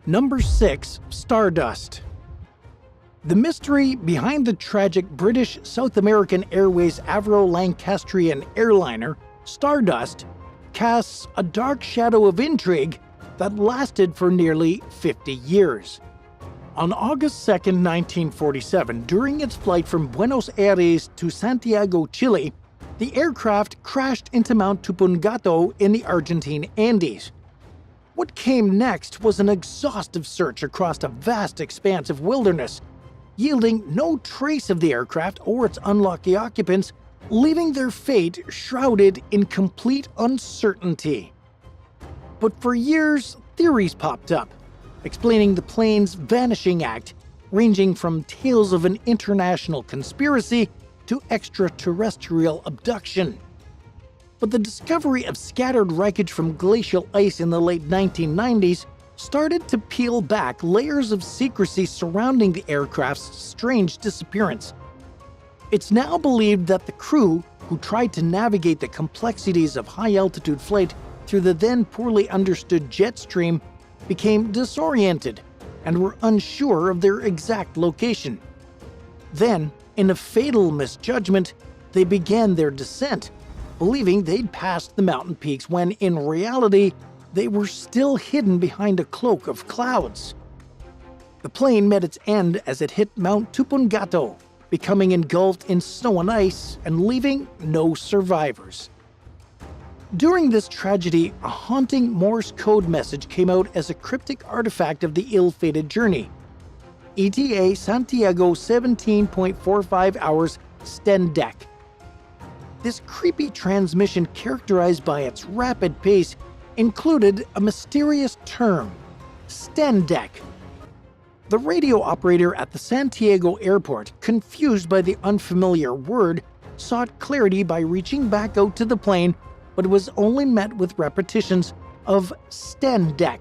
Number 6. Stardust. The mystery behind the tragic British South American Airways Avro-Lancastrian airliner, Stardust, casts a dark shadow of intrigue that lasted for nearly 50 years. On August 2, 1947, during its flight from Buenos Aires to Santiago, Chile, the aircraft crashed into Mount Tupungato in the Argentine Andes. What came next was an exhaustive search across a vast expanse of wilderness, yielding no trace of the aircraft or its unlucky occupants, leaving their fate shrouded in complete uncertainty. But for years, theories popped up, explaining the plane's vanishing act, ranging from tales of an international conspiracy to extraterrestrial abduction. But the discovery of scattered wreckage from glacial ice in the late 1990s started to peel back layers of secrecy surrounding the aircraft's strange disappearance. It's now believed that the crew, who tried to navigate the complexities of high-altitude flight through the then poorly understood jet stream, became disoriented and were unsure of their exact location. Then, in a fatal misjudgment, they began their descent, believing they'd passed the mountain peaks when, in reality, they were still hidden behind a cloak of clouds. The plane met its end as it hit Mount Tupungato, becoming engulfed in snow and ice and leaving no survivors. During this tragedy, a haunting Morse code message came out as a cryptic artifact of the ill-fated journey. ETA Santiago 17.45 hours Stendek. This creepy transmission, characterized by its rapid pace, included a mysterious term, Stendek. The radio operator at the Santiago airport, confused by the unfamiliar word, sought clarity by reaching back out to the plane, but was only met with repetitions of Stendek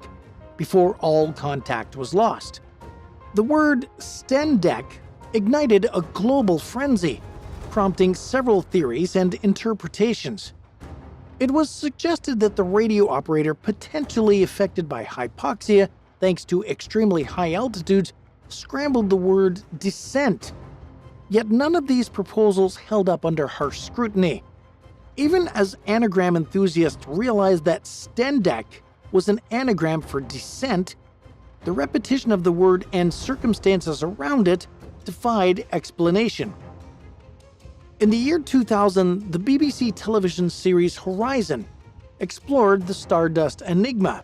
before all contact was lost. The word Stendek ignited a global frenzy, prompting several theories and interpretations. It was suggested that the radio operator, potentially affected by hypoxia thanks to extremely high altitudes, scrambled the word descent. Yet none of these proposals held up under harsh scrutiny. Even as anagram enthusiasts realized that Stendek was an anagram for descent, the repetition of the word and circumstances around it defied explanation. In the year 2000, the BBC television series Horizon explored the Stardust enigma,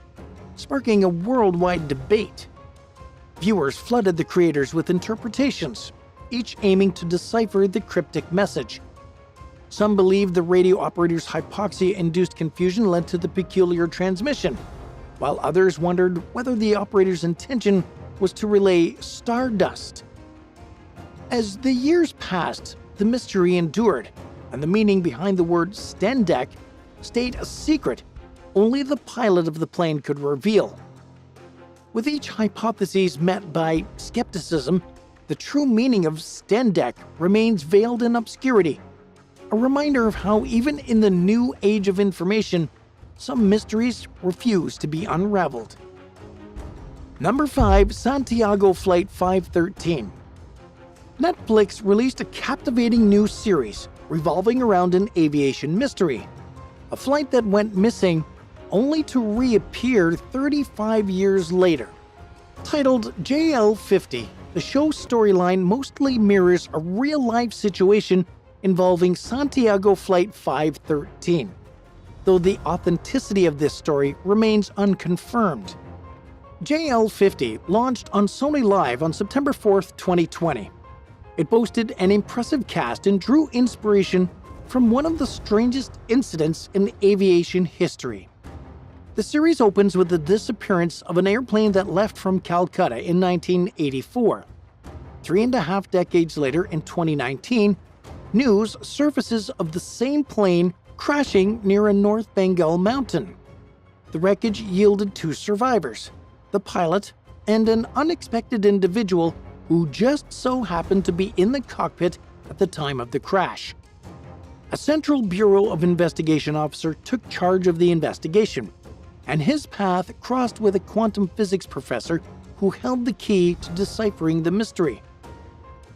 sparking a worldwide debate. Viewers flooded the creators with interpretations, each aiming to decipher the cryptic message. Some believed the radio operator's hypoxia-induced confusion led to the peculiar transmission, while others wondered whether the operator's intention was to relay stardust. As the years passed, the mystery endured, and the meaning behind the word Stendek stayed a secret only the pilot of the plane could reveal. With each hypothesis met by skepticism, the true meaning of Stendek remains veiled in obscurity, a reminder of how even in the new age of information, some mysteries refuse to be unraveled. Number 5. Santiago Flight 513. Netflix released a captivating new series revolving around an aviation mystery, a flight that went missing only to reappear 35 years later. Titled JL50, the show's storyline mostly mirrors a real-life situation involving Santiago Flight 513, though the authenticity of this story remains unconfirmed. JL50 launched on Sony Live on September 4, 2020. It boasted an impressive cast and drew inspiration from one of the strangest incidents in aviation history. The series opens with the disappearance of an airplane that left from Calcutta in 1984. 3.5 decades later, in 2019, news surfaces of the same plane crashing near a North Bengal mountain. The wreckage yielded 2 survivors, the pilot and an unexpected individual who just so happened to be in the cockpit at the time of the crash. A Central Bureau of Investigation officer took charge of the investigation, and his path crossed with a quantum physics professor who held the key to deciphering the mystery.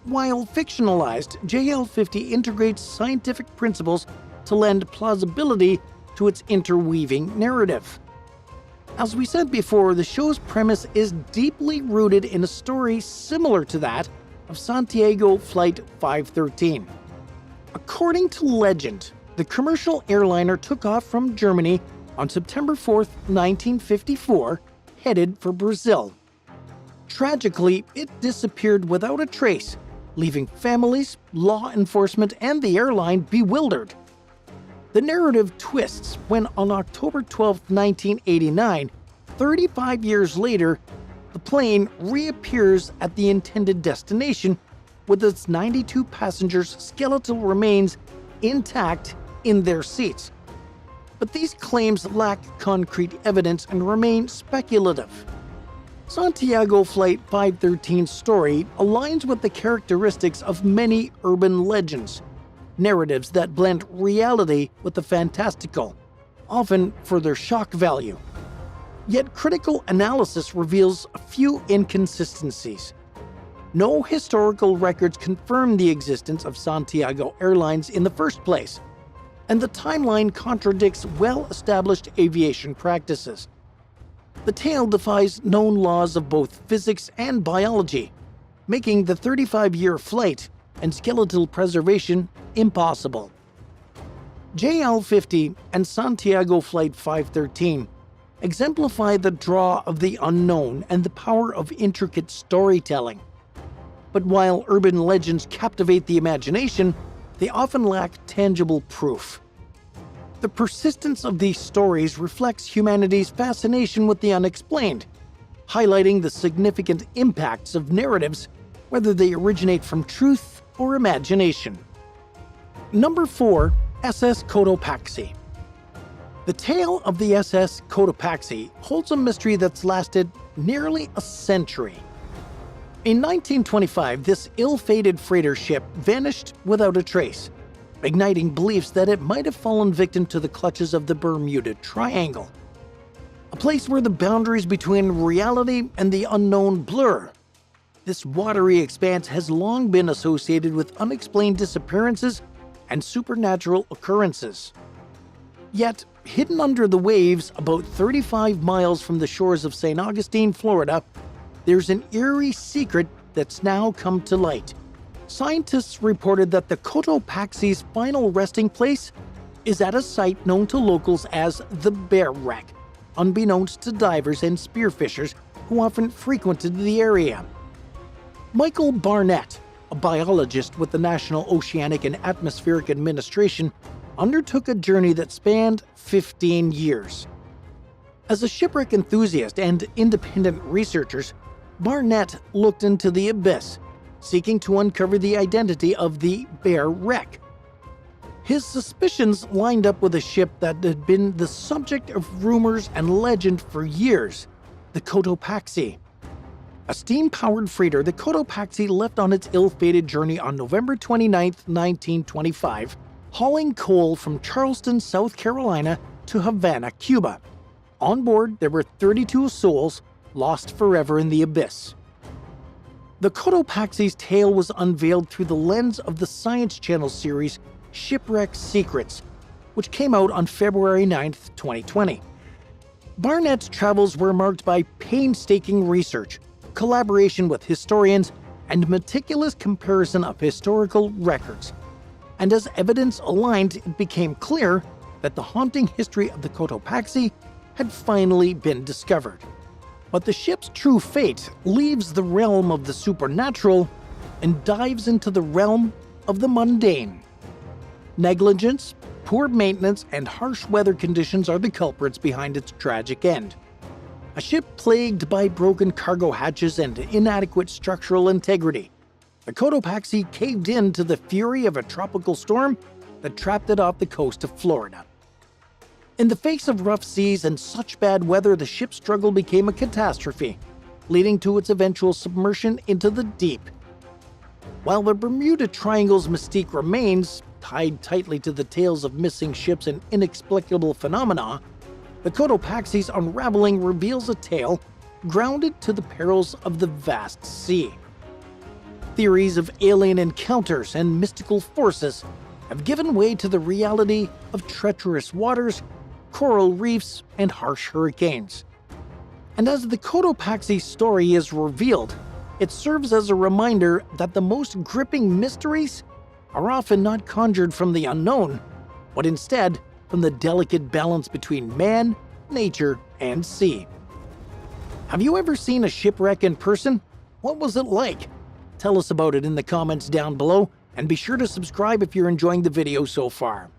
While fictionalized, JL50 integrates scientific principles to lend plausibility to its interweaving narrative. As we said before, the show's premise is deeply rooted in a story similar to that of Santiago Flight 513. According to legend, the commercial airliner took off from Germany on September 4, 1954, headed for Brazil. Tragically, it disappeared without a trace, leaving families, law enforcement, and the airline bewildered. The narrative twists when on October 12, 1989, 35 years later, the plane reappears at the intended destination with its 92 passengers' skeletal remains intact in their seats. But these claims lack concrete evidence and remain speculative. Santiago Flight 513's story aligns with the characteristics of many urban legends, narratives that blend reality with the fantastical, often for their shock value. Yet critical analysis reveals a few inconsistencies. No historical records confirm the existence of Santiago Airlines in the first place, and the timeline contradicts well-established aviation practices. The tale defies known laws of both physics and biology, making the 35-year flight and skeletal preservation impossible. JL50 and Santiago Flight 513 exemplify the draw of the unknown and the power of intricate storytelling. But while urban legends captivate the imagination, they often lack tangible proof. The persistence of these stories reflects humanity's fascination with the unexplained, highlighting the significant impacts of narratives, whether they originate from truth or imagination. Number 4. SS Cotto Paxi. The tale of the SS Cotto Paxi holds a mystery that's lasted nearly a century. In 1925, this ill-fated freighter ship vanished without a trace, igniting beliefs that it might have fallen victim to the clutches of the Bermuda Triangle, a place where the boundaries between reality and the unknown blur. This watery expanse has long been associated with unexplained disappearances and supernatural occurrences. Yet, hidden under the waves about 35 miles from the shores of St. Augustine, Florida, there's an eerie secret that's now come to light. Scientists reported that the Cotto Paxi's final resting place is at a site known to locals as the Bear Wreck, unbeknownst to divers and spearfishers who often frequented the area. Michael Barnett, a biologist with the National Oceanic and Atmospheric Administration, undertook a journey that spanned 15 years. As a shipwreck enthusiast and independent researcher, Barnett looked into the abyss, seeking to uncover the identity of the Bear Wreck. His suspicions lined up with a ship that had been the subject of rumors and legend for years, the Cotto Paxi. A steam-powered freighter, the Cotto Paxi left on its ill-fated journey on November 29, 1925, hauling coal from Charleston, South Carolina to Havana, Cuba. On board, there were 32 souls lost forever in the abyss. The Cotto Paxi's tale was unveiled through the lens of the Science Channel series Shipwreck Secrets, which came out on February 9, 2020. Barnett's travels were marked by painstaking research, collaboration with historians, and meticulous comparison of historical records. And as evidence aligned, it became clear that the haunting history of the Cotto Paxi had finally been discovered. But the ship's true fate leaves the realm of the supernatural and dives into the realm of the mundane. Negligence, poor maintenance, and harsh weather conditions are the culprits behind its tragic end. A ship plagued by broken cargo hatches and inadequate structural integrity, the Cotto Paxi caved in to the fury of a tropical storm that trapped it off the coast of Florida. In the face of rough seas and such bad weather, the ship's struggle became a catastrophe, leading to its eventual submersion into the deep. While the Bermuda Triangle's mystique remains, tied tightly to the tales of missing ships and inexplicable phenomena, the Cotto Paxi's unraveling reveals a tale grounded to the perils of the vast sea. Theories of alien encounters and mystical forces have given way to the reality of treacherous waters, coral reefs, and harsh hurricanes. And as the Cotto Paxi story is revealed, it serves as a reminder that the most gripping mysteries are often not conjured from the unknown, but instead from the delicate balance between man, nature, and sea. Have you ever seen a shipwreck in person? What was it like? Tell us about it in the comments down below, and be sure to subscribe if you're enjoying the video so far.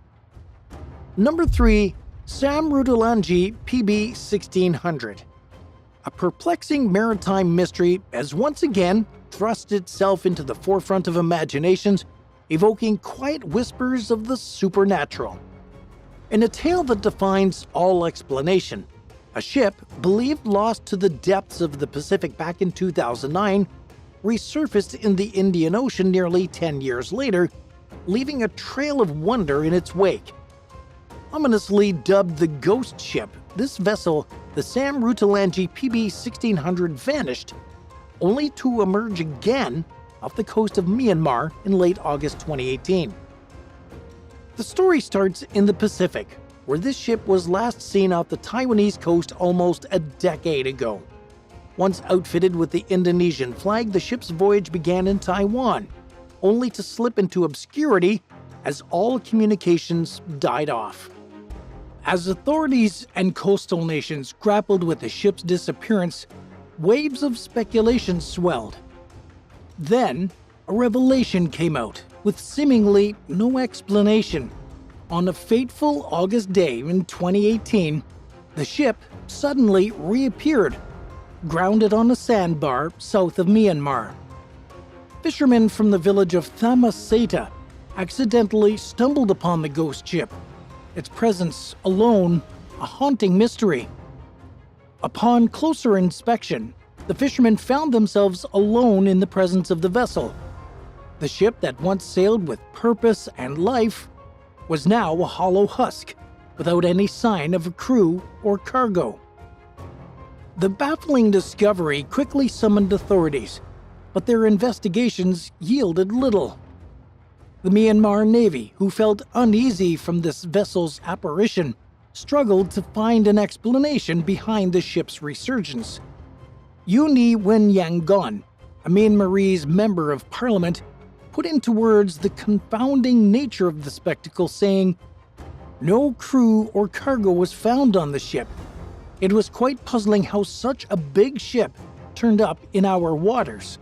Number 3. Samratulangi PB 1600. A perplexing maritime mystery has once again thrust itself into the forefront of imaginations, evoking quiet whispers of the supernatural. In a tale that defies all explanation, a ship believed lost to the depths of the Pacific back in 2009 resurfaced in the Indian Ocean nearly 10 years later, leaving a trail of wonder in its wake. Ominously dubbed the Ghost Ship, this vessel, the Samratulangi PB 1600, vanished, only to emerge again off the coast of Myanmar in late August 2018. The story starts in the Pacific, where this ship was last seen off the Taiwanese coast almost a decade ago. Once outfitted with the Indonesian flag, the ship's voyage began in Taiwan, only to slip into obscurity as all communications died off. As authorities and coastal nations grappled with the ship's disappearance, waves of speculation swelled. Then, a revelation came out with seemingly no explanation. On a fateful August day in 2018, the ship suddenly reappeared, grounded on a sandbar south of Myanmar. Fishermen from the village of Thammasata accidentally stumbled upon the ghost ship, its presence alone a haunting mystery. Upon closer inspection, the fishermen found themselves alone in the presence of the vessel. The ship that once sailed with purpose and life was now a hollow husk, without any sign of a crew or cargo. The baffling discovery quickly summoned authorities, but their investigations yielded little. The Myanmar Navy, who felt uneasy from this vessel's apparition, struggled to find an explanation behind the ship's resurgence. Uni Wen Yangon, a Myanmarese member of parliament, put into words the confounding nature of the spectacle, saying, "No crew or cargo was found on the ship. It was quite puzzling how such a big ship turned up in our waters."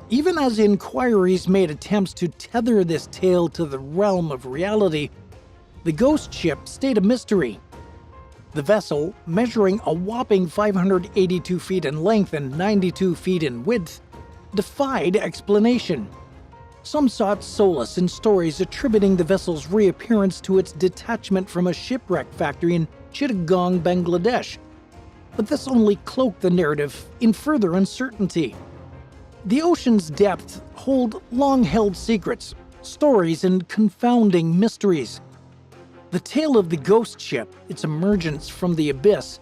Even as inquiries made attempts to tether this tale to the realm of reality, the ghost ship stayed a mystery. The vessel, measuring a whopping 582 feet in length and 92 feet in width, defied explanation. Some sought solace in stories attributing the vessel's reappearance to its detachment from a shipwreck factory in Chittagong, Bangladesh, but this only cloaked the narrative in further uncertainty. The ocean's depths hold long-held secrets, stories, and confounding mysteries. The tale of the ghost ship, its emergence from the abyss,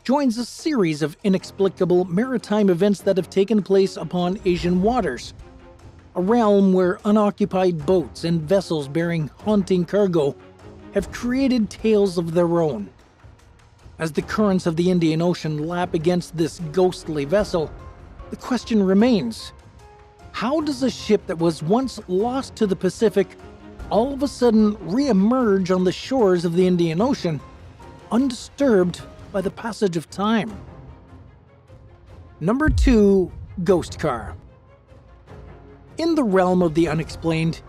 joins a series of inexplicable maritime events that have taken place upon Asian waters, a realm where unoccupied boats and vessels bearing haunting cargo have created tales of their own. As the currents of the Indian Ocean lap against this ghostly vessel, the question remains: how does a ship that was once lost to the Pacific all of a sudden re-emerge on the shores of the Indian Ocean, undisturbed by the passage of time? Number 2. Ghost Car. In the realm of the unexplained,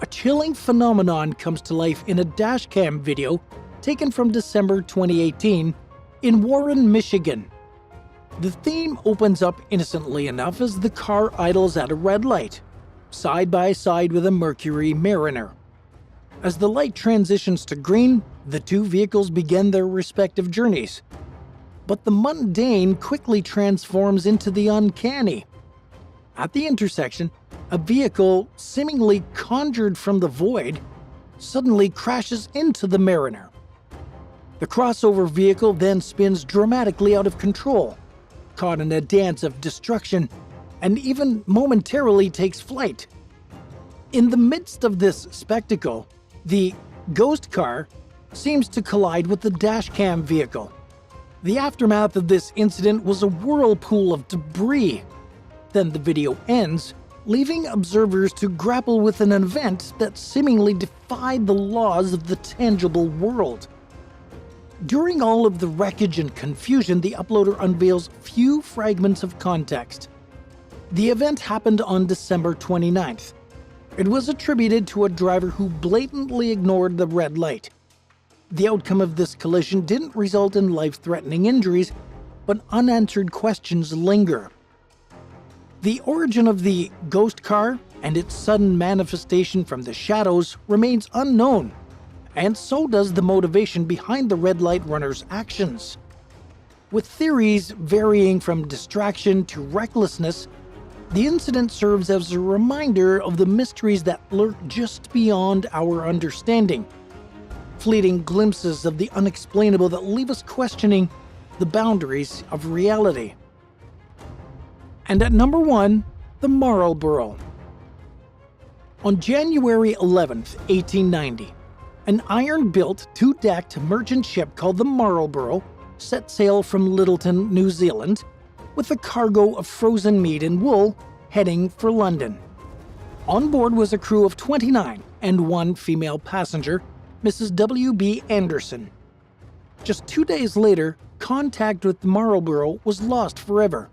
a chilling phenomenon comes to life in a dashcam video taken from December 2018 in Warren, Michigan. The theme opens up innocently enough as the car idles at a red light, side by side with a Mercury Mariner. As the light transitions to green, the two vehicles begin their respective journeys. But the mundane quickly transforms into the uncanny. At the intersection, a vehicle, seemingly conjured from the void, suddenly crashes into the Mariner. The crossover vehicle then spins dramatically out of control, caught in a dance of destruction, and even momentarily takes flight. In the midst of this spectacle, the ghost car seems to collide with the dashcam vehicle. The aftermath of this incident was a whirlpool of debris. Then the video ends, leaving observers to grapple with an event that seemingly defied the laws of the tangible world. During all of the wreckage and confusion, the uploader unveils few fragments of context. The event happened on December 29th. It was attributed to a driver who blatantly ignored the red light. The outcome of this collision didn't result in life-threatening injuries, but unanswered questions linger. The origin of the ghost car and its sudden manifestation from the shadows remains unknown, and so does the motivation behind the red light runner's actions. With theories varying from distraction to recklessness, the incident serves as a reminder of the mysteries that lurk just beyond our understanding. Fleeting glimpses of the unexplainable that leave us questioning the boundaries of reality. And at number 1, the Marlboro. On January 11th, 1890, an iron-built, two-decked merchant ship called the Marlboro set sail from Littleton, New Zealand, with a cargo of frozen meat and wool heading for London. On board was a crew of 29 and one female passenger, Mrs. W.B. Anderson. Just 2 days later, contact with the Marlboro was lost forever,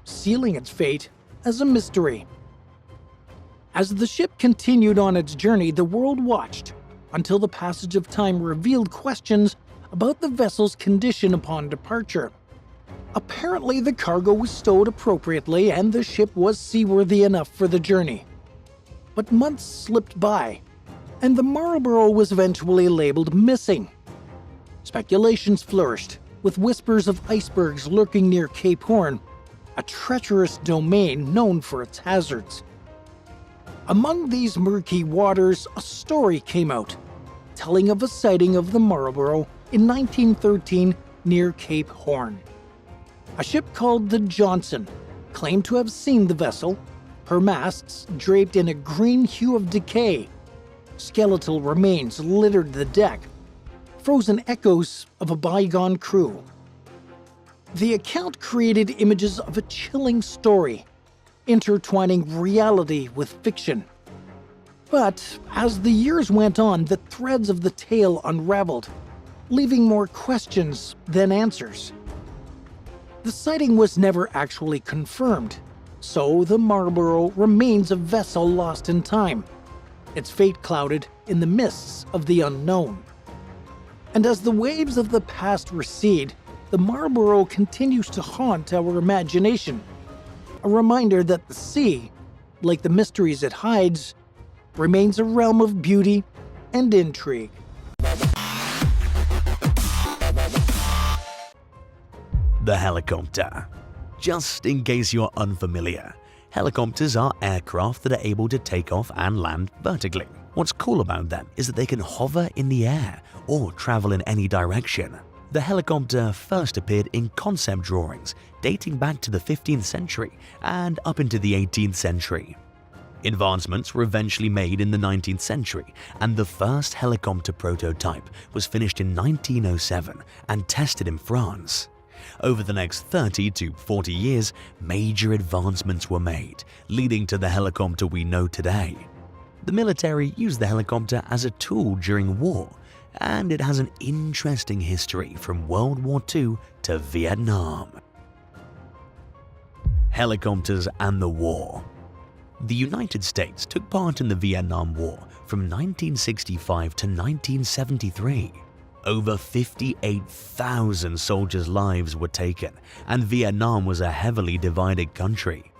sealing its fate as a mystery. As the ship continued on its journey, the world watched until the passage of time revealed questions about the vessel's condition upon departure. Apparently, the cargo was stowed appropriately and the ship was seaworthy enough for the journey. But months slipped by, and the Marlboro was eventually labeled missing. Speculations flourished, with whispers of icebergs lurking near Cape Horn, a treacherous domain known for its hazards. Among these murky waters, a story came out, telling of a sighting of the Marlboro in 1913 near Cape Horn. A ship called the Johnson claimed to have seen the vessel, her masts draped in a green hue of decay. Skeletal remains littered the deck, frozen echoes of a bygone crew. The account created images of a chilling story, intertwining reality with fiction. But as the years went on, the threads of the tale unraveled, leaving more questions than answers. The sighting was never actually confirmed, so the Marlboro remains a vessel lost in time, its fate clouded in the mists of the unknown. And as the waves of the past recede, the Marlboro continues to haunt our imagination, a reminder that the sea, like the mysteries it hides, remains a realm of beauty and intrigue. The helicopter. Just in case you're unfamiliar, helicopters are aircraft that are able to take off and land vertically. What's cool about them is that they can hover in the air or travel in any direction. The helicopter first appeared in concept drawings dating back to the 15th century and up into the 18th century. Advancements were eventually made in the 19th century, and the first helicopter prototype was finished in 1907 and tested in France. Over the next 30 to 40 years, major advancements were made, leading to the helicopter we know today. The military used the helicopter as a tool during war, and it has an interesting history from World War II to Vietnam. Helicopters and the war. The United States took part in the Vietnam War from 1965 to 1973. Over 58,000 soldiers' lives were taken, and Vietnam was a heavily divided country.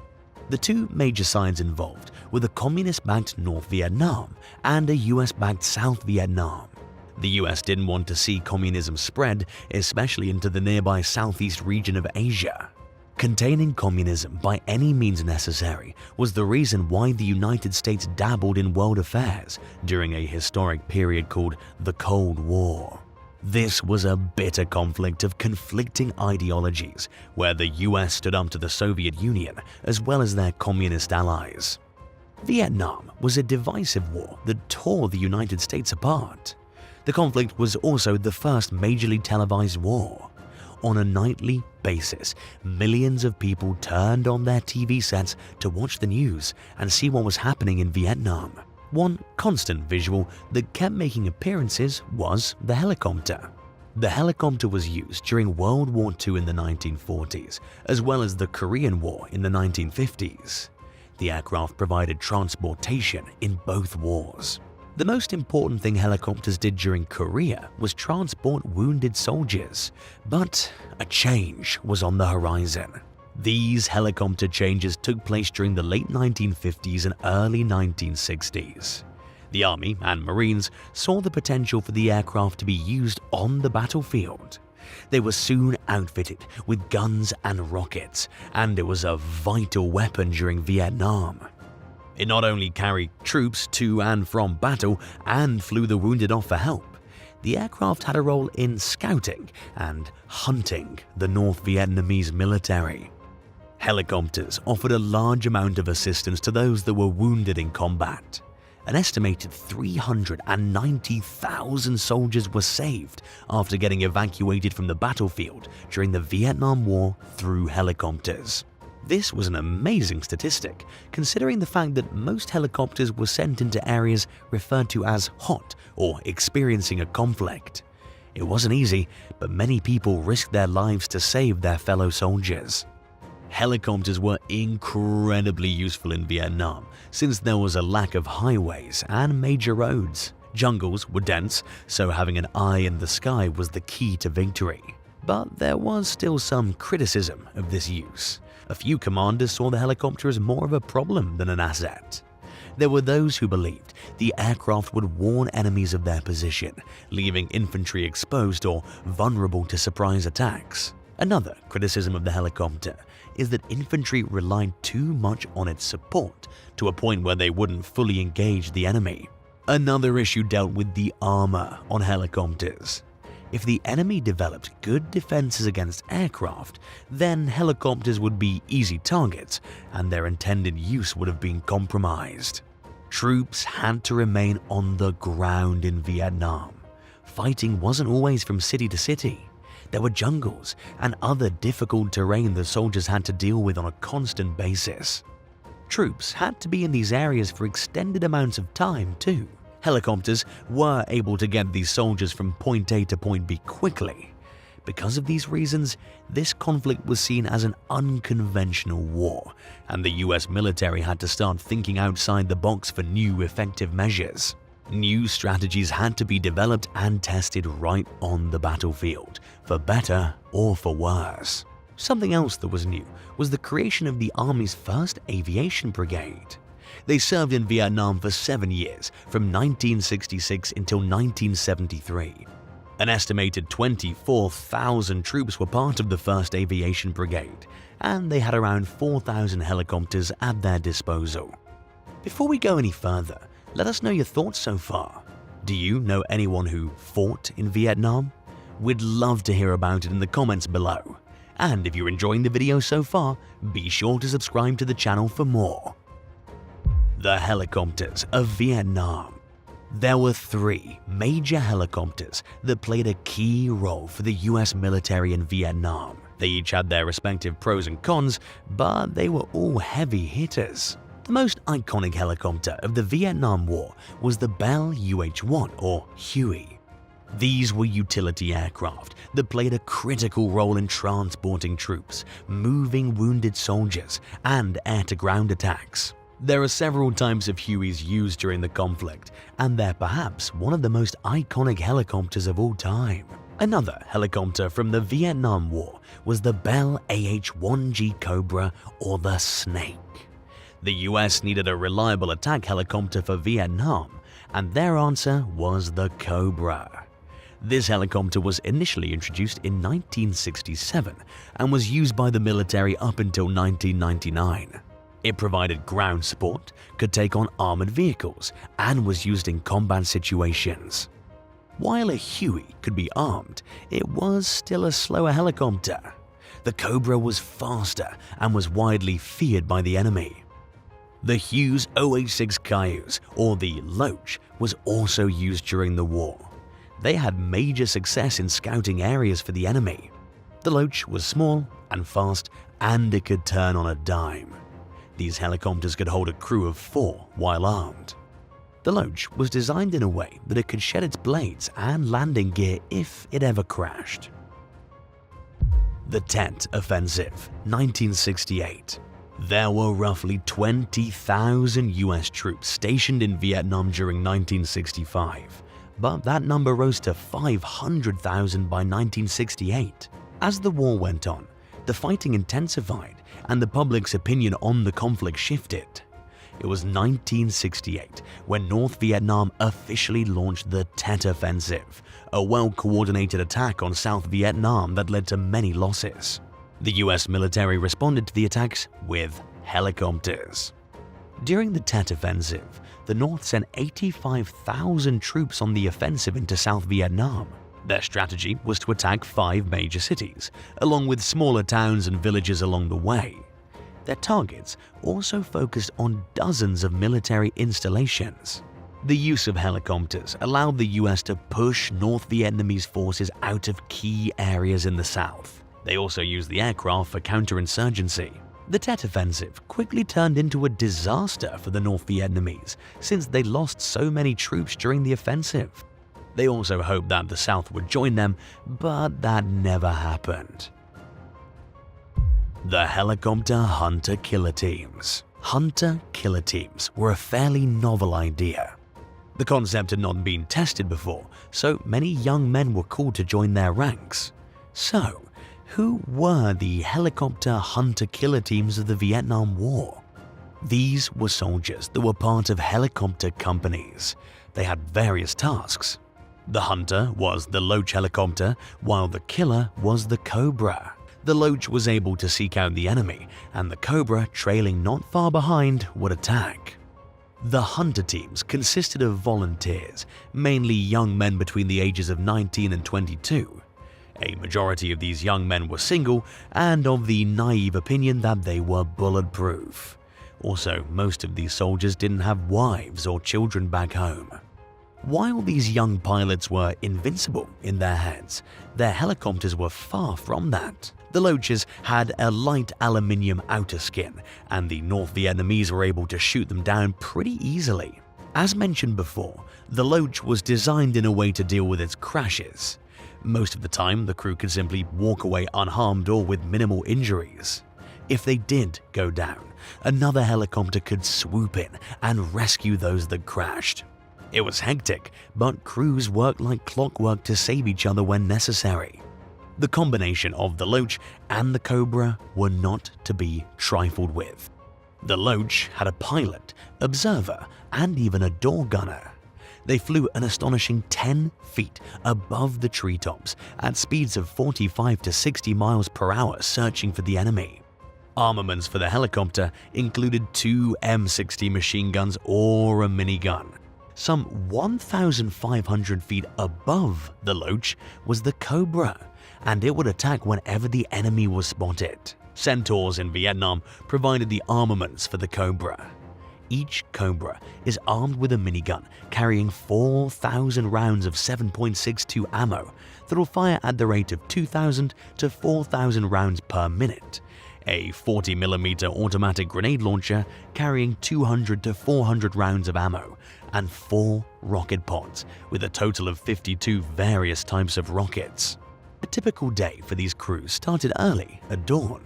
The two major sides involved were the communist-backed North Vietnam and a US-backed South Vietnam. The US didn't want to see communism spread, especially into the nearby southeast region of Asia. Containing communism by any means necessary was the reason why the United States dabbled in world affairs during a historic period called the Cold War. This was a bitter conflict of conflicting ideologies, where the US stood up to the Soviet Union as well as their communist allies. Vietnam was a divisive war that tore the United States apart. The conflict was also the first majorly televised war. On a nightly basis, millions of people turned on their TV sets to watch the news and see what was happening in Vietnam. One constant visual that kept making appearances was the helicopter. The helicopter was used during World War II in the 1940s, as well as the Korean War in the 1950s. The aircraft provided transportation in both wars. The most important thing helicopters did during Korea was transport wounded soldiers, but a change was on the horizon. These helicopter changes took place during the late 1950s and early 1960s. The Army and Marines saw the potential for the aircraft to be used on the battlefield. They were soon outfitted with guns and rockets, and it was a vital weapon during Vietnam. It not only carried troops to and from battle and flew the wounded off for help, the aircraft had a role in scouting and hunting the North Vietnamese military. Helicopters offered a large amount of assistance to those that were wounded in combat. An estimated 390,000 soldiers were saved after getting evacuated from the battlefield during the Vietnam War through helicopters. This was an amazing statistic, considering the fact that most helicopters were sent into areas referred to as hot or experiencing a conflict. It wasn't easy, but many people risked their lives to save their fellow soldiers. Helicopters were incredibly useful in Vietnam since there was a lack of highways and major roads. Jungles were dense, so having an eye in the sky was the key to victory. But there was still some criticism of this use. A few commanders saw the helicopter as more of a problem than an asset. There were those who believed the aircraft would warn enemies of their position, leaving infantry exposed or vulnerable to surprise attacks. Another criticism of the helicopter is that infantry relied too much on its support to a point where they wouldn't fully engage the enemy. Another issue dealt with the armor on helicopters. If the enemy developed good defenses against aircraft, then helicopters would be easy targets and their intended use would have been compromised. Troops had to remain on the ground in Vietnam. Fighting wasn't always from city to city. There were jungles and other difficult terrain the soldiers had to deal with on a constant basis. Troops had to be in these areas for extended amounts of time too. Helicopters were able to get these soldiers from point A to point B quickly. Because of these reasons, this conflict was seen as an unconventional war, and the US military had to start thinking outside the box for new effective measures. New strategies had to be developed and tested right on the battlefield, for better or for worse. Something else that was new was the creation of the Army's first aviation brigade. They served in Vietnam for 7 years, from 1966 until 1973. An estimated 24,000 troops were part of the 1st Aviation Brigade, and they had around 4,000 helicopters at their disposal. Before we go any further, let us know your thoughts so far. Do you know anyone who fought in Vietnam? We'd love to hear about it in the comments below. And if you're enjoying the video so far, be sure to subscribe to the channel for more. The helicopters of Vietnam. There were 3 major helicopters that played a key role for the US military in Vietnam. They each had their respective pros and cons, but they were all heavy hitters. The most iconic helicopter of the Vietnam War was the Bell UH-1 or Huey. These were utility aircraft that played a critical role in transporting troops, moving wounded soldiers, and air-to-ground attacks. There are several types of Hueys used during the conflict, and they're perhaps one of the most iconic helicopters of all time. Another helicopter from the Vietnam War was the Bell AH-1G Cobra or the Snake. The US needed a reliable attack helicopter for Vietnam, and their answer was the Cobra. This helicopter was initially introduced in 1967 and was used by the military up until 1999. It provided ground support, could take on armored vehicles, and was used in combat situations. While a Huey could be armed, it was still a slower helicopter. The Cobra was faster and was widely feared by the enemy. The Hughes 086 Cayuse, or the Loach, was also used during the war. They had major success in scouting areas for the enemy. The Loach was small and fast, and it could turn on a dime. These helicopters could hold a crew of 4 while armed. The Loach was designed in a way that it could shed its blades and landing gear if it ever crashed. The Tet Offensive, 1968. There were roughly 20,000 US troops stationed in Vietnam during 1965, but that number rose to 500,000 by 1968. As the war went on, the fighting intensified and the public's opinion on the conflict shifted. It was 1968 when North Vietnam officially launched the Tet Offensive, a well-coordinated attack on South Vietnam that led to many losses. The US military responded to the attacks with helicopters. During the Tet Offensive, the North sent 85,000 troops on the offensive into South Vietnam. Their strategy was to attack 5 major cities, along with smaller towns and villages along the way. Their targets also focused on dozens of military installations. The use of helicopters allowed the US to push North Vietnamese forces out of key areas in the south. They also used the aircraft for counterinsurgency. The Tet Offensive quickly turned into a disaster for the North Vietnamese since they lost so many troops during the offensive. They also hoped that the South would join them, but that never happened. The Helicopter Hunter-Killer Teams. Hunter-Killer Teams were a fairly novel idea. The concept had not been tested before, so many young men were called to join their ranks. So, who were the Helicopter Hunter-Killer Teams of the Vietnam War? These were soldiers that were part of helicopter companies. They had various tasks. The Hunter was the Loach helicopter, while the Killer was the Cobra. The Loach was able to seek out the enemy, and the Cobra, trailing not far behind, would attack. The Hunter teams consisted of volunteers, mainly young men between the ages of 19 and 22. A majority of these young men were single and of the naive opinion that they were bulletproof. Also, most of these soldiers didn't have wives or children back home. While these young pilots were invincible in their heads, their helicopters were far from that. The Loaches had a light aluminium outer skin, and the North Vietnamese were able to shoot them down pretty easily. As mentioned before, the Loach was designed in a way to deal with its crashes. Most of the time, the crew could simply walk away unharmed or with minimal injuries. If they did go down, another helicopter could swoop in and rescue those that crashed. It was hectic, but crews worked like clockwork to save each other when necessary. The combination of the Loach and the Cobra were not to be trifled with. The Loach had a pilot, observer, and even a door gunner. They flew an astonishing 10 feet above the treetops at speeds of 45 to 60 miles per hour searching for the enemy. Armaments for the helicopter included 2 M60 machine guns or a minigun. Some 1,500 feet above the Loach was the Cobra, and it would attack whenever the enemy was spotted. Centaurs in Vietnam provided the armaments for the Cobra. Each Cobra is armed with a minigun carrying 4,000 rounds of 7.62 ammo that will fire at the rate of 2,000 to 4,000 rounds per minute, a 40mm automatic grenade launcher carrying 200 to 400 rounds of ammo, and 4 rocket pods with a total of 52 various types of rockets. A typical day for these crews started early at dawn.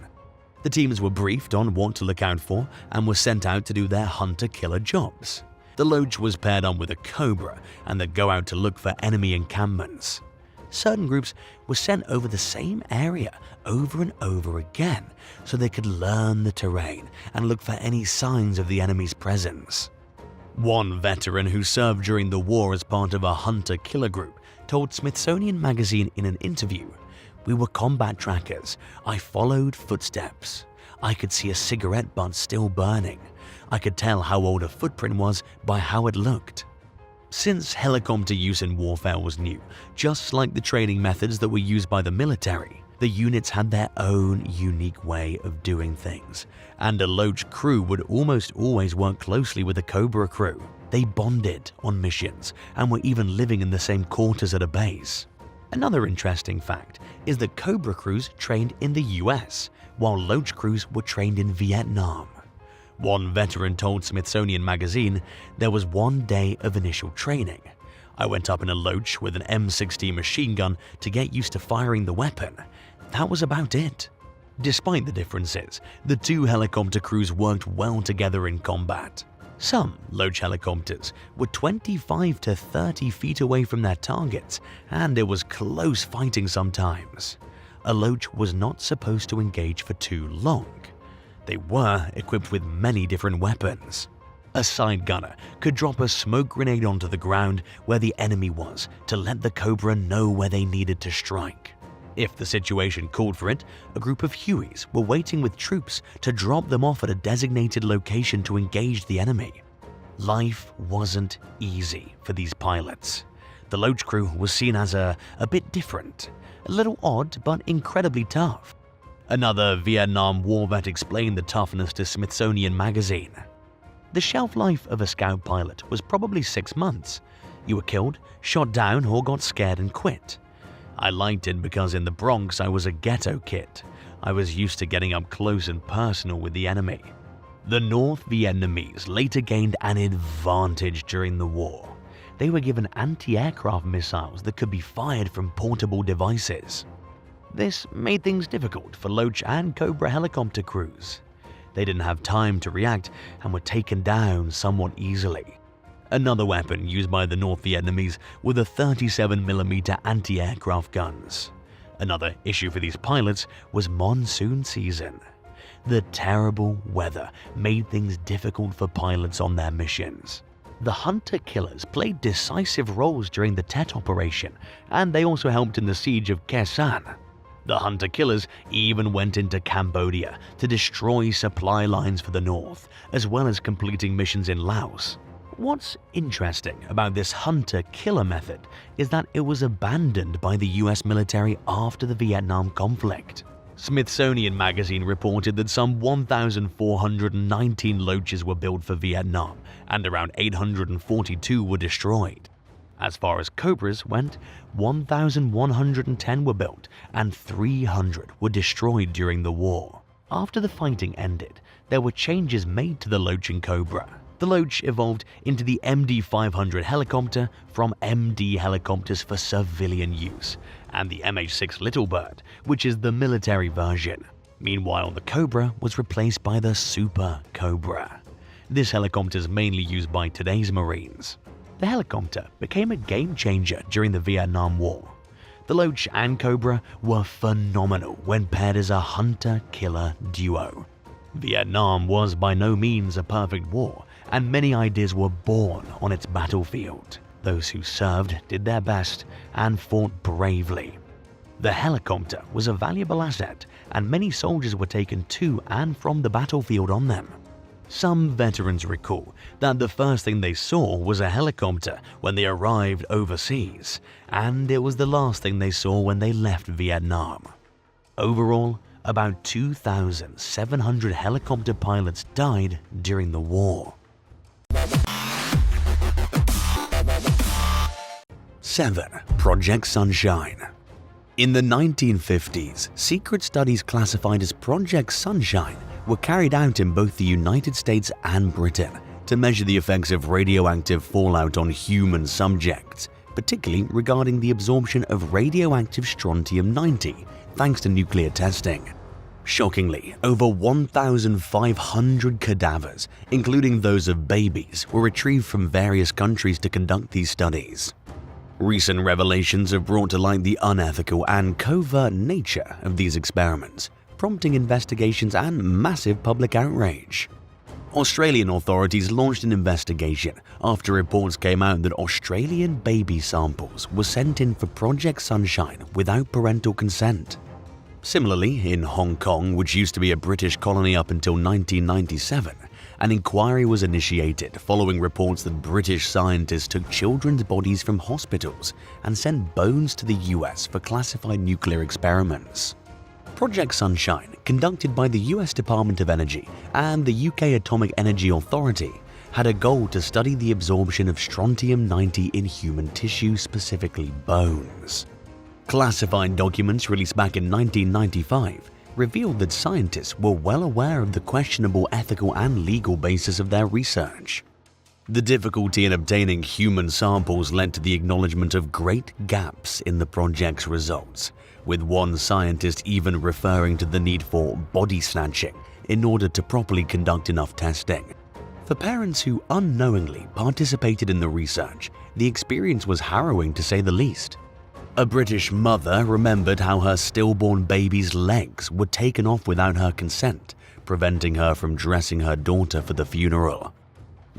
The teams were briefed on what to look out for and were sent out to do their hunter-killer jobs. The Loach was paired on with a Cobra and they'd go out to look for enemy encampments. Certain groups were sent over the same area over and over again so they could learn the terrain and look for any signs of the enemy's presence. One veteran who served during the war as part of a hunter-killer group told Smithsonian Magazine in an interview, "We were combat trackers. I followed footsteps. I could see a cigarette butt still burning. I could tell how old a footprint was by how it looked." Since helicopter use in warfare was new, just like the training methods that were used by the military, the units had their own unique way of doing things, and a Loach crew would almost always work closely with a Cobra crew. They bonded on missions and were even living in the same quarters at a base. Another interesting fact is that Cobra crews trained in the US, while Loach crews were trained in Vietnam. One veteran told Smithsonian Magazine, "There was one day of initial training. I went up in a Loach with an M16 machine gun to get used to firing the weapon. That was about it." Despite the differences, the two helicopter crews worked well together in combat. Some Loach helicopters were 25 to 30 feet away from their targets, and it was close fighting sometimes. A Loach was not supposed to engage for too long. They were equipped with many different weapons. A side gunner could drop a smoke grenade onto the ground where the enemy was to let the Cobra know where they needed to strike. If the situation called for it, a group of Hueys were waiting with troops to drop them off at a designated location to engage the enemy. Life wasn't easy for these pilots. The Loach crew was seen as a bit different, a little odd but incredibly tough. Another Vietnam War vet explained the toughness to Smithsonian Magazine. "The shelf life of a scout pilot was probably 6 months. You were killed, shot down, or got scared and quit. I liked it because in the Bronx I was a ghetto kid. I was used to getting up close and personal with the enemy." The North Vietnamese later gained an advantage during the war. They were given anti-aircraft missiles that could be fired from portable devices. This made things difficult for Loach and Cobra helicopter crews. They didn't have time to react and were taken down somewhat easily. Another weapon used by the North Vietnamese were the 37mm anti-aircraft guns. Another issue for these pilots was monsoon season. The terrible weather made things difficult for pilots on their missions. The hunter-killers played decisive roles during the Tet operation, and they also helped in the siege of Khe Sanh. The hunter-killers even went into Cambodia to destroy supply lines for the North, as well as completing missions in Laos. What's interesting about this hunter-killer method is that it was abandoned by the US military after the Vietnam conflict. Smithsonian Magazine reported that some 1,419 Loaches were built for Vietnam, and around 842 were destroyed. As far as Cobras went, 1,110 were built and 300 were destroyed during the war. After the fighting ended, there were changes made to the Loach and Cobra. The Loach evolved into the MD-500 helicopter from MD helicopters for civilian use, and the MH-6 Little Bird, which is the military version. Meanwhile, the Cobra was replaced by the Super Cobra. This helicopter is mainly used by today's Marines. The helicopter became a game-changer during the Vietnam War. The Loach and Cobra were phenomenal when paired as a hunter-killer duo. Vietnam was by no means a perfect war, and many ideas were born on its battlefield. Those who served did their best and fought bravely. The helicopter was a valuable asset, and many soldiers were taken to and from the battlefield on them. Some veterans recall that the first thing they saw was a helicopter when they arrived overseas, and it was the last thing they saw when they left Vietnam. Overall, about 2,700 helicopter pilots died during the war. 7. Project Sunshine. In the 1950s, secret studies classified as Project Sunshine were carried out in both the United States and Britain to measure the effects of radioactive fallout on human subjects, particularly regarding the absorption of radioactive strontium-90 thanks to nuclear testing. Shockingly, over 1,500 cadavers, including those of babies, were retrieved from various countries to conduct these studies. Recent revelations have brought to light the unethical and covert nature of these experiments, prompting investigations and massive public outrage. Australian authorities launched an investigation after reports came out that Australian baby samples were sent in for Project Sunshine without parental consent. Similarly, in Hong Kong, which used to be a British colony up until 1997, An inquiry was initiated following reports that British scientists took children's bodies from hospitals and sent bones to the US for classified nuclear experiments. Project Sunshine, conducted by the US Department of Energy and the UK Atomic Energy Authority, had a goal to study the absorption of strontium-90 in human tissue, specifically bones. Classified documents released back in 1995 revealed that scientists were well aware of the questionable ethical and legal basis of their research. The difficulty in obtaining human samples led to the acknowledgement of great gaps in the project's results, with one scientist even referring to the need for body snatching in order to properly conduct enough testing. For parents who unknowingly participated in the research, the experience was harrowing to say the least. A British mother remembered how her stillborn baby's legs were taken off without her consent, preventing her from dressing her daughter for the funeral.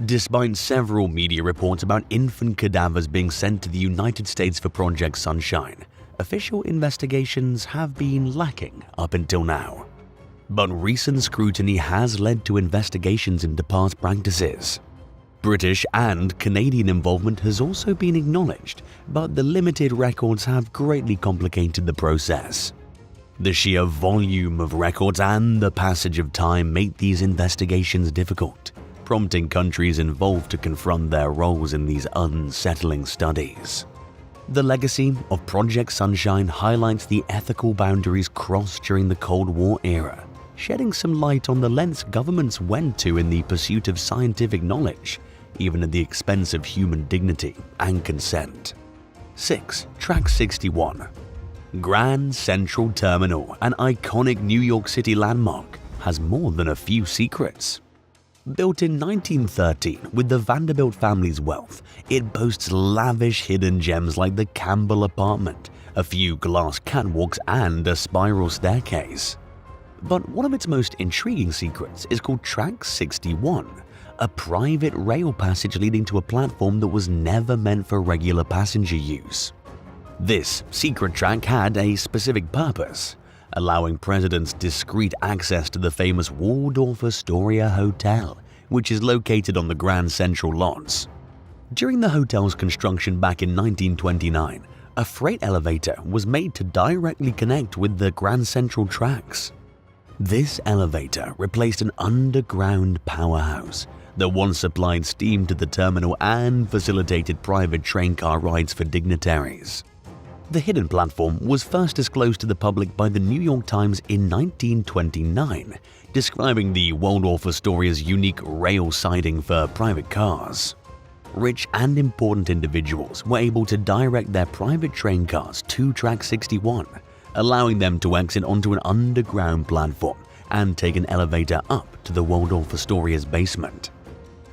Despite several media reports about infant cadavers being sent to the United States for Project Sunshine, official investigations have been lacking up until now. But recent scrutiny has led to investigations into past practices. British and Canadian involvement has also been acknowledged, but the limited records have greatly complicated the process. The sheer volume of records and the passage of time make these investigations difficult, prompting countries involved to confront their roles in these unsettling studies. The legacy of Project Sunshine highlights the ethical boundaries crossed during the Cold War era, shedding some light on the lengths governments went to in the pursuit of scientific knowledge, even at the expense of human dignity and consent. 6. Track 61. Grand Central Terminal, an iconic New York City landmark, has more than a few secrets. Built in 1913 with the Vanderbilt family's wealth, it boasts lavish hidden gems like the Campbell apartment, a few glass catwalks, and a spiral staircase. But one of its most intriguing secrets is called Track 61, a private rail passage leading to a platform that was never meant for regular passenger use. This secret track had a specific purpose, allowing presidents discreet access to the famous Waldorf Astoria Hotel, which is located on the Grand Central lots. During the hotel's construction back in 1929, a freight elevator was made to directly connect with the Grand Central tracks. This elevator replaced an underground powerhouse that once supplied steam to the terminal and facilitated private train car rides for dignitaries. The hidden platform was first disclosed to the public by the New York Times in 1929, describing the Waldorf Astoria's unique rail siding for private cars. Rich and important individuals were able to direct their private train cars to Track 61, allowing them to exit onto an underground platform and take an elevator up to the Waldorf Astoria's basement.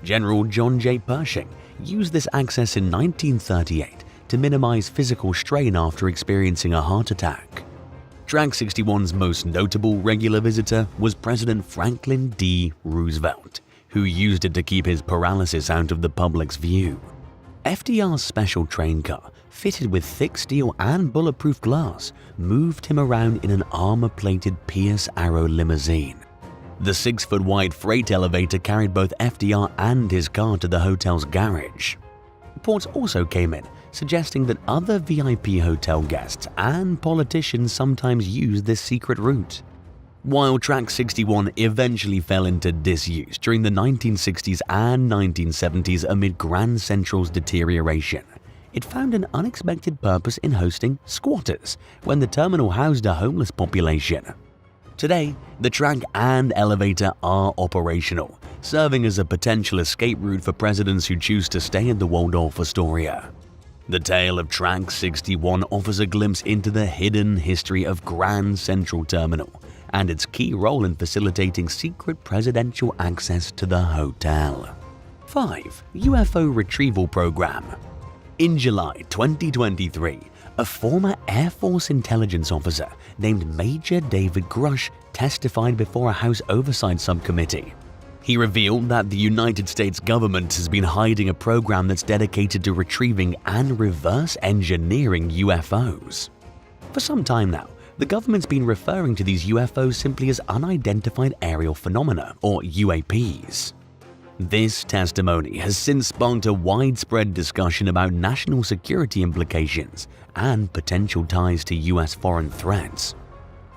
General John J. Pershing used this access in 1938 to minimize physical strain after experiencing a heart attack. Track 61's most notable regular visitor was President Franklin D. Roosevelt, who used it to keep his paralysis out of the public's view. FDR's special train car, fitted with thick steel and bulletproof glass, moved him around in an armor-plated Pierce Arrow limousine. The 6-foot-wide freight elevator carried both FDR and his car to the hotel's garage. Reports also came in suggesting that other VIP hotel guests and politicians sometimes used this secret route. While Track 61 eventually fell into disuse during the 1960s and 1970s amid Grand Central's deterioration, it found an unexpected purpose in hosting squatters when the terminal housed a homeless population. Today, the track and elevator are operational, serving as a potential escape route for presidents who choose to stay at the Waldorf Astoria. The tale of Track 61 offers a glimpse into the hidden history of Grand Central Terminal and its key role in facilitating secret presidential access to the hotel. 5. UFO Retrieval Program. In July 2023, a former Air Force intelligence officer named Major David Grush testified before a House Oversight Subcommittee. He revealed that the United States government has been hiding a program that's dedicated to retrieving and reverse engineering UFOs. For some time now, the government's been referring to these UFOs simply as unidentified aerial phenomena, or UAPs. This testimony has since sparked a widespread discussion about national security implications and potential ties to US foreign threats.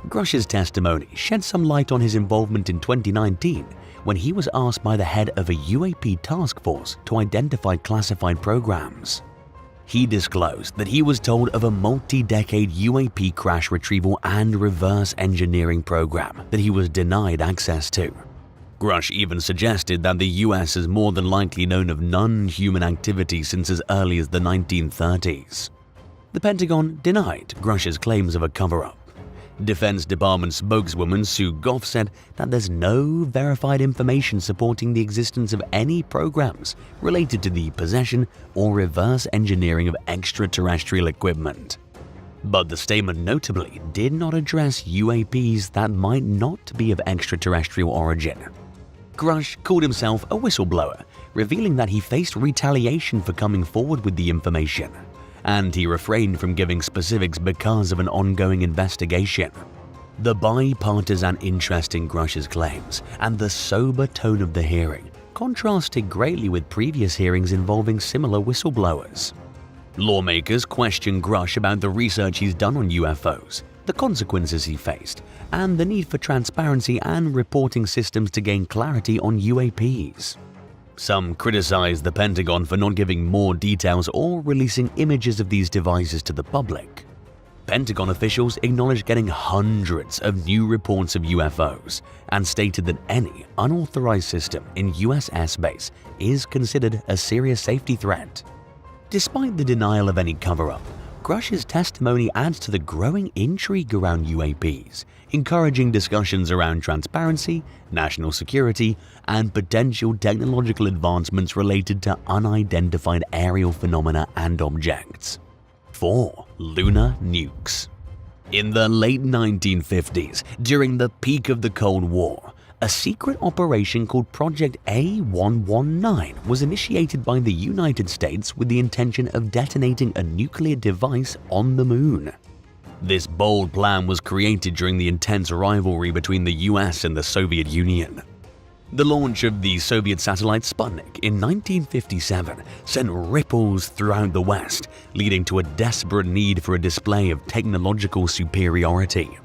Grush's testimony shed some light on his involvement in 2019 when he was asked by the head of a UAP task force to identify classified programs. He disclosed that he was told of a multi-decade UAP crash retrieval and reverse engineering program that he was denied access to. Grush even suggested that the US has more than likely known of non-human activity since as early as the 1930s. The Pentagon denied Grush's claims of a cover-up. Defense Department spokeswoman Sue Goff said that there's no verified information supporting the existence of any programs related to the possession or reverse engineering of extraterrestrial equipment. But the statement notably did not address UAPs that might not be of extraterrestrial origin. Grush called himself a whistleblower, revealing that he faced retaliation for coming forward with the information, and he refrained from giving specifics because of an ongoing investigation. The bipartisan interest in Grush's claims and the sober tone of the hearing contrasted greatly with previous hearings involving similar whistleblowers. Lawmakers questioned Grush about the research he's done on UFOs, the consequences he faced, and the need for transparency and reporting systems to gain clarity on UAPs. Some criticized the Pentagon for not giving more details or releasing images of these devices to the public. Pentagon officials acknowledged getting hundreds of new reports of UFOs and stated that any unauthorized system in US airspace is considered a serious safety threat. Despite the denial of any cover-up, Grush's testimony adds to the growing intrigue around UAPs, encouraging discussions around transparency, national security, and potential technological advancements related to unidentified aerial phenomena and objects. 4. Lunar Nukes. In the late 1950s, during the peak of the Cold War, a secret operation called Project A119 was initiated by the United States with the intention of detonating a nuclear device on the moon. This bold plan was created during the intense rivalry between the US and the Soviet Union. The launch of the Soviet satellite Sputnik in 1957 sent ripples throughout the West, leading to a desperate need for a display of technological superiority.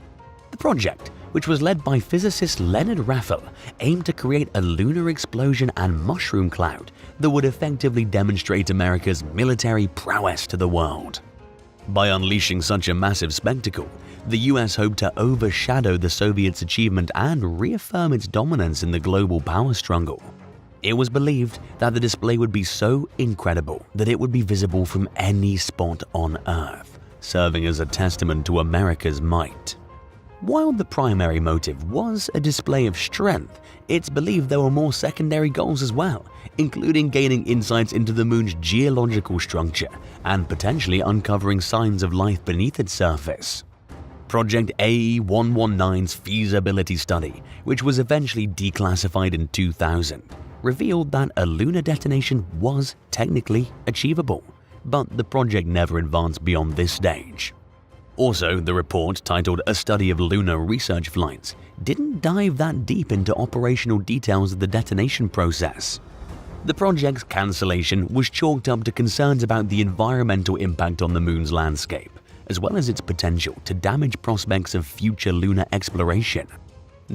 The project, which was led by physicist Leonard Raffel, aimed to create a lunar explosion and mushroom cloud that would effectively demonstrate America's military prowess to the world. By unleashing such a massive spectacle, the US hoped to overshadow the Soviets' achievement and reaffirm its dominance in the global power struggle. It was believed that the display would be so incredible that it would be visible from any spot on Earth, serving as a testament to America's might. While the primary motive was a display of strength, it's believed there were more secondary goals as well, including gaining insights into the moon's geological structure and potentially uncovering signs of life beneath its surface. Project A119's feasibility study, which was eventually declassified in 2000, revealed that a lunar detonation was technically achievable, but the project never advanced beyond this stage. Also, the report, titled A Study of Lunar Research Flights, didn't dive that deep into operational details of the detonation process. The project's cancellation was chalked up to concerns about the environmental impact on the moon's landscape, as well as its potential to damage prospects of future lunar exploration.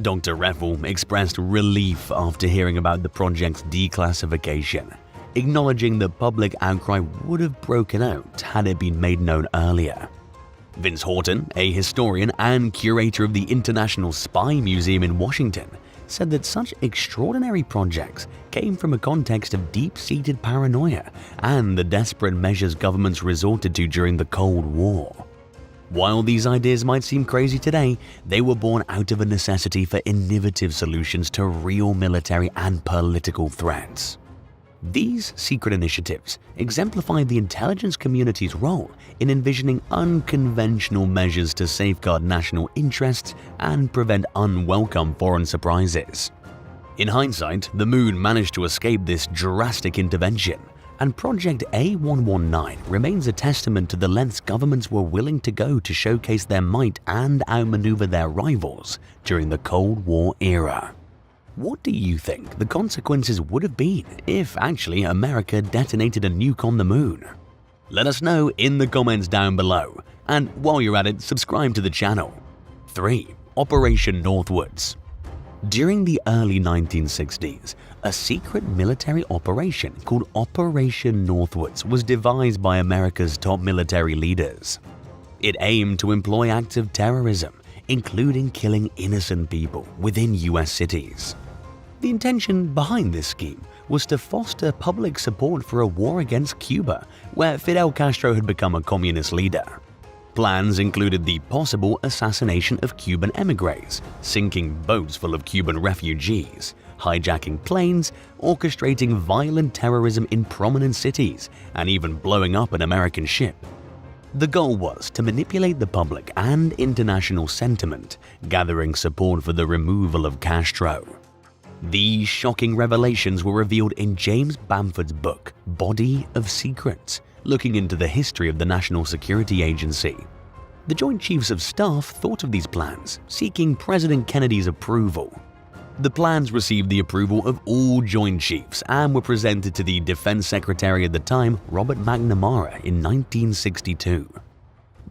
Dr. Raffel expressed relief after hearing about the project's declassification, acknowledging the public outcry would have broken out had it been made known earlier. Vince Horton, a historian and curator of the International Spy Museum in Washington, said that such extraordinary projects came from a context of deep-seated paranoia and the desperate measures governments resorted to during the Cold War. While these ideas might seem crazy today, they were born out of a necessity for innovative solutions to real military and political threats. These secret initiatives exemplify the intelligence community's role in envisioning unconventional measures to safeguard national interests and prevent unwelcome foreign surprises. In hindsight, the moon managed to escape this drastic intervention, and Project A119 remains a testament to the lengths governments were willing to go to showcase their might and outmaneuver their rivals during the Cold War era. What do you think the consequences would have been if actually America detonated a nuke on the moon? Let us know in the comments down below, and while you're at it, subscribe to the channel. 3. Operation Northwards. During the early 1960s, a secret military operation called Operation Northwards was devised by America's top military leaders. It aimed to employ acts of terrorism, including killing innocent people within US cities. The intention behind this scheme was to foster public support for a war against Cuba, where Fidel Castro had become a communist leader. Plans included the possible assassination of Cuban émigrés, sinking boats full of Cuban refugees, hijacking planes, orchestrating violent terrorism in prominent cities, and even blowing up an American ship. The goal was to manipulate the public and international sentiment, gathering support for the removal of Castro. These shocking revelations were revealed in James Bamford's book, Body of Secrets, looking into the history of the National Security Agency. The Joint Chiefs of Staff thought of these plans, seeking President Kennedy's approval. The plans received the approval of all Joint Chiefs and were presented to the Defense Secretary at the time, Robert McNamara, in 1962.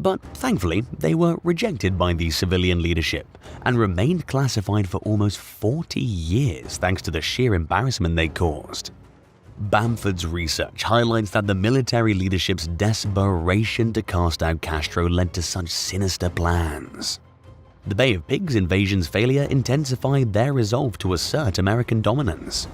But thankfully, they were rejected by the civilian leadership and remained classified for almost 40 years thanks to the sheer embarrassment they caused. Bamford's research highlights that the military leadership's desperation to cast out Castro led to such sinister plans. The Bay of Pigs invasion's failure intensified their resolve to assert American dominance.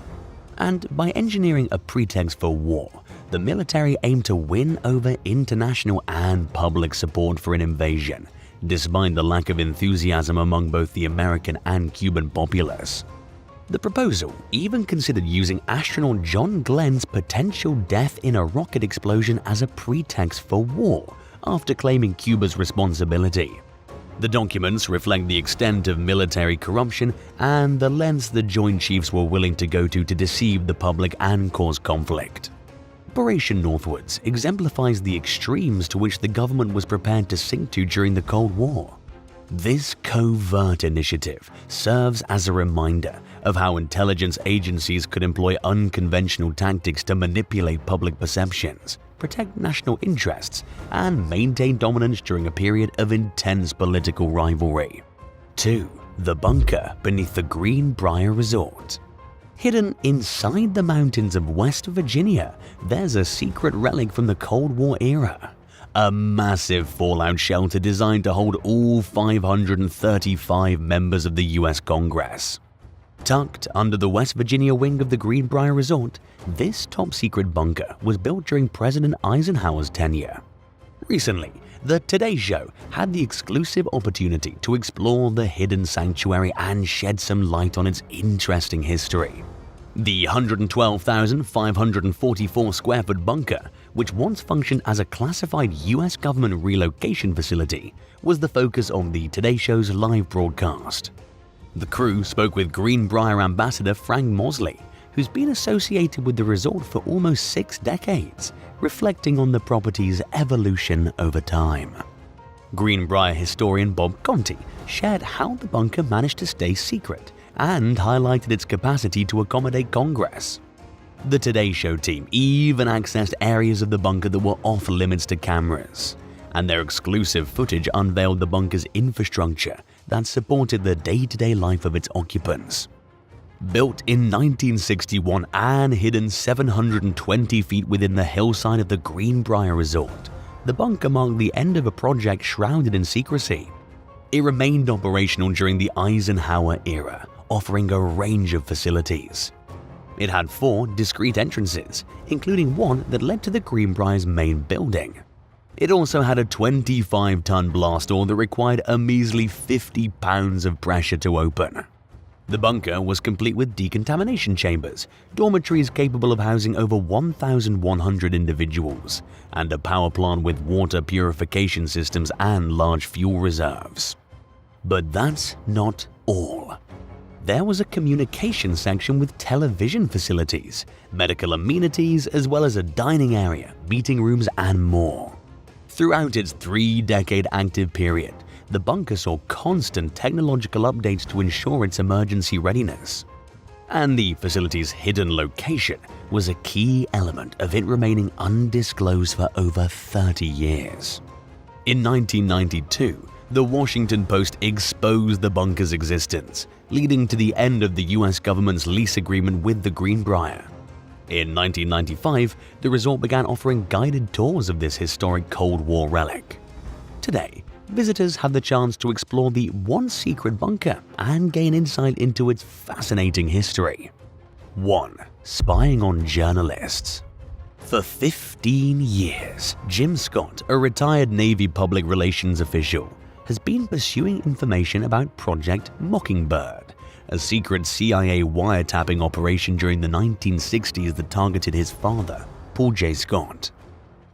And by engineering a pretext for war, the military aimed to win over international and public support for an invasion, despite the lack of enthusiasm among both the American and Cuban populace. The proposal even considered using astronaut John Glenn's potential death in a rocket explosion as a pretext for war, after claiming Cuba's responsibility. The documents reflect the extent of military corruption and the lengths the Joint Chiefs were willing to go to deceive the public and cause conflict. Operation Northwards exemplifies the extremes to which the government was prepared to sink to during the Cold War. This covert initiative serves as a reminder of how intelligence agencies could employ unconventional tactics to manipulate public perceptions, protect national interests, and maintain dominance during a period of intense political rivalry. 2. The bunker beneath the Greenbrier Resort. Hidden inside the mountains of West Virginia, there's a secret relic from the Cold War era. A massive fallout shelter designed to hold all 535 members of the US Congress. Tucked under the West Virginia wing of the Greenbrier Resort, this top-secret bunker was built during President Eisenhower's tenure. Recently, the Today Show had the exclusive opportunity to explore the hidden sanctuary and shed some light on its interesting history. The 112,544 square foot bunker, which once functioned as a classified US government relocation facility, was the focus of the Today Show's live broadcast. The crew spoke with Greenbrier Ambassador Frank Mosley, who's been associated with the resort for almost 6 decades, reflecting on the property's evolution over time. Greenbrier historian Bob Conti shared how the bunker managed to stay secret and highlighted its capacity to accommodate Congress. The Today Show team even accessed areas of the bunker that were off limits to cameras, and their exclusive footage unveiled the bunker's infrastructure that supported the day-to-day life of its occupants. Built in 1961 and hidden 720 feet within the hillside of the Greenbrier Resort, the bunker marked the end of a project shrouded in secrecy. It remained operational during the Eisenhower era, offering a range of facilities. It had 4 discrete entrances, including one that led to the Greenbrier's main building. It also had a 25-ton blast door that required a measly 50 pounds of pressure to open. The bunker was complete with decontamination chambers, dormitories capable of housing over 1,100 individuals, and a power plant with water purification systems and large fuel reserves. But that's not all. There was a communication section with television facilities, medical amenities, as well as a dining area, meeting rooms, and more. Throughout its 3-decade active period, the bunker saw constant technological updates to ensure its emergency readiness. and the facility's hidden location was a key element of it remaining undisclosed for over 30 years. In 1992, the Washington Post exposed the bunker's existence, leading to the end of the US government's lease agreement with the Greenbrier. In 1995, the resort began offering guided tours of this historic Cold War relic. Today, visitors have the chance to explore the once secret bunker and gain insight into its fascinating history. 1. Spying on journalists. For 15 years, Jim Scott, a retired Navy public relations official, has been pursuing information about Project Mockingbird, a secret CIA wiretapping operation during the 1960s that targeted his father, Paul J. Scott.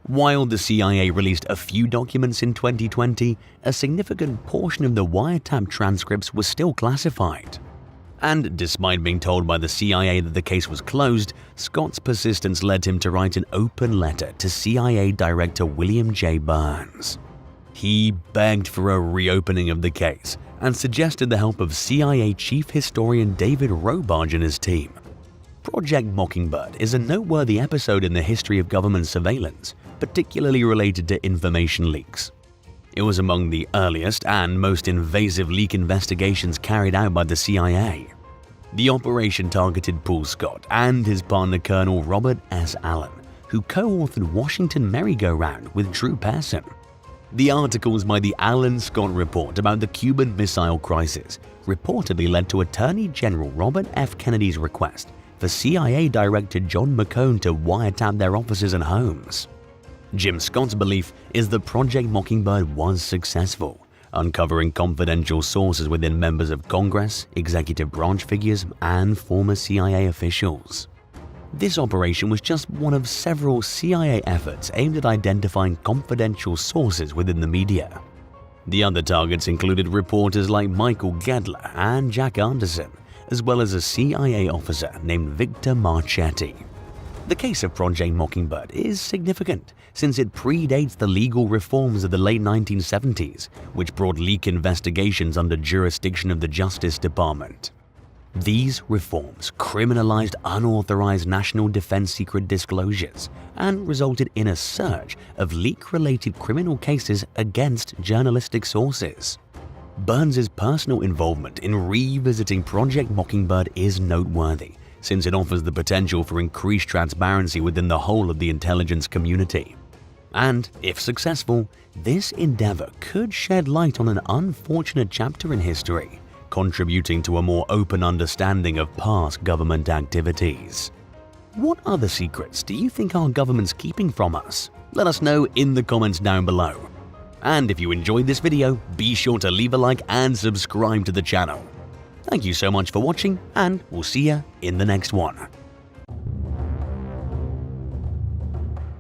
While the CIA released a few documents in 2020, a significant portion of the wiretap transcripts was still classified. And despite being told by the CIA that the case was closed, Scott's persistence led him to write an open letter to CIA Director William J. Burns. He begged for a reopening of the case and suggested the help of CIA Chief Historian David Robarge and his team. Project Mockingbird is a noteworthy episode in the history of government surveillance, particularly related to information leaks. It was among the earliest and most invasive leak investigations carried out by the CIA. The operation targeted Paul Scott and his partner Colonel Robert S. Allen, who co-authored Washington Merry-Go-Round with Drew Pearson. The articles by the Allen-Scott Report about the Cuban Missile Crisis reportedly led to Attorney General Robert F. Kennedy's request for CIA Director John McCone to wiretap their offices and homes. Jim Scott's belief is that Project Mockingbird was successful, uncovering confidential sources within members of Congress, executive branch figures, and former CIA officials. This operation was just one of several CIA efforts aimed at identifying confidential sources within the media. The other targets included reporters like Michael Gedler and Jack Anderson, as well as a CIA officer named Victor Marchetti. The case of Project Mockingbird is significant since it predates the legal reforms of the late 1970s, which brought leak investigations under jurisdiction of the Justice Department. These reforms criminalized unauthorized national defense secret disclosures and resulted in a surge of leak-related criminal cases against journalistic sources. Burns' personal involvement in revisiting Project Mockingbird is noteworthy, since it offers the potential for increased transparency within the whole of the intelligence community. And, if successful, this endeavor could shed light on an unfortunate chapter in history, contributing to a more open understanding of past government activities. What other secrets do you think our government's keeping from us? Let us know in the comments down below. And if you enjoyed this video, be sure to leave a like and subscribe to the channel. Thank you so much for watching, and we'll see you in the next one.